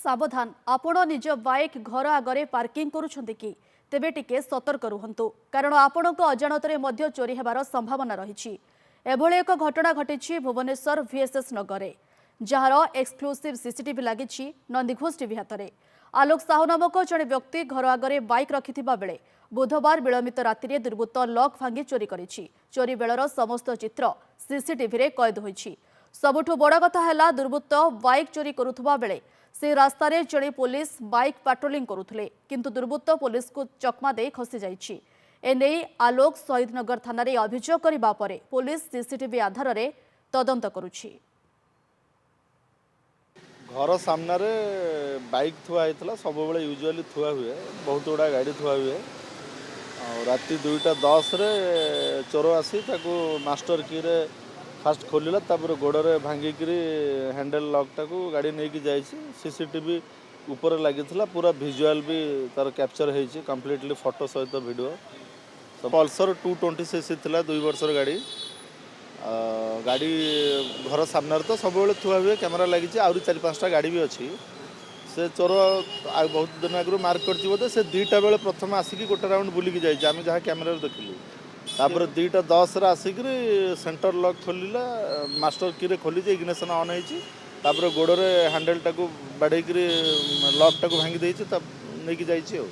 सावधान आपण निज बाइक घर आगरे पार्किंग करुछंती कि तेबे टिके सतर्क रुहंतु कारण आपणक अजाणतरे मध्य चोरी हेबार संभावना रही। एभली एक घटना घटी भुवनेश्वर VSS नगर जार एक्सक्लूसिव सीसीटीवी लगी नंदीघोष टीवी हाथ में। आलोक साहू नामक जड़े व्यक्ति घर आगरे बाइक रखिथिबा बेले बुधवार विलंबित राति दुर्बृत्त लॉक भांगी चोरी करिछि। चोरी बेलर समस्त चित्र सीसीटीवी रे कैद होइछि। सबुठु बड़ कथा है दुर्बृत्त बाइक चोरी करुवा बेले से रास्तार जड़े पुलिस बाइक पाट्रोलिंग करुले किंतु दुर्बृत्त पुलिस को चकमा दे खसी जाइछि। एने आलोक शहीदनगर थाना रे अभियोग करबा परे पुलिस सीसीटीवी आधार रे तदंत करुछि। घर सामना रे बाइक थुआ होता सब यूजुअली थुआ हुए बहुत गुड़ा गाड़ी थुआ हुए राति 2:10 रे चोर आसी ताको मास्टर की रे फास्ट खोलिला तापर गोड़े भांगिकी हैंडल लॉकटा को गाड़ी नहीं कि जाइए। सीसीटीवी ऊपर लगी पूरा विजुअल भी तार कैप्चर होती कम्प्लीटली फोटो सहित वीडियो। पल्सर 220cc थिला 2 वर्षर गाड़ी गाड़ी घर सामने तो सब थुआ हुए कैमेरा लगी आउरी 4-5टा गाड़ी भी अच्छी। से चोर बहुत दिन आगु मार्क कर बोधे से 2टा बेले प्रथम आसिक गोटे राउंड बुलिकी जाइए आम जहाँ कैमेरा देखिलु। तापर 2:10 आसिक सेंटर लॉक खोलिला मास्टर की खोली इग्निशन ऑन होती गोड़े हैंडल टाक बाड़े लॉक टाक भांगी नहीं कि जाइए।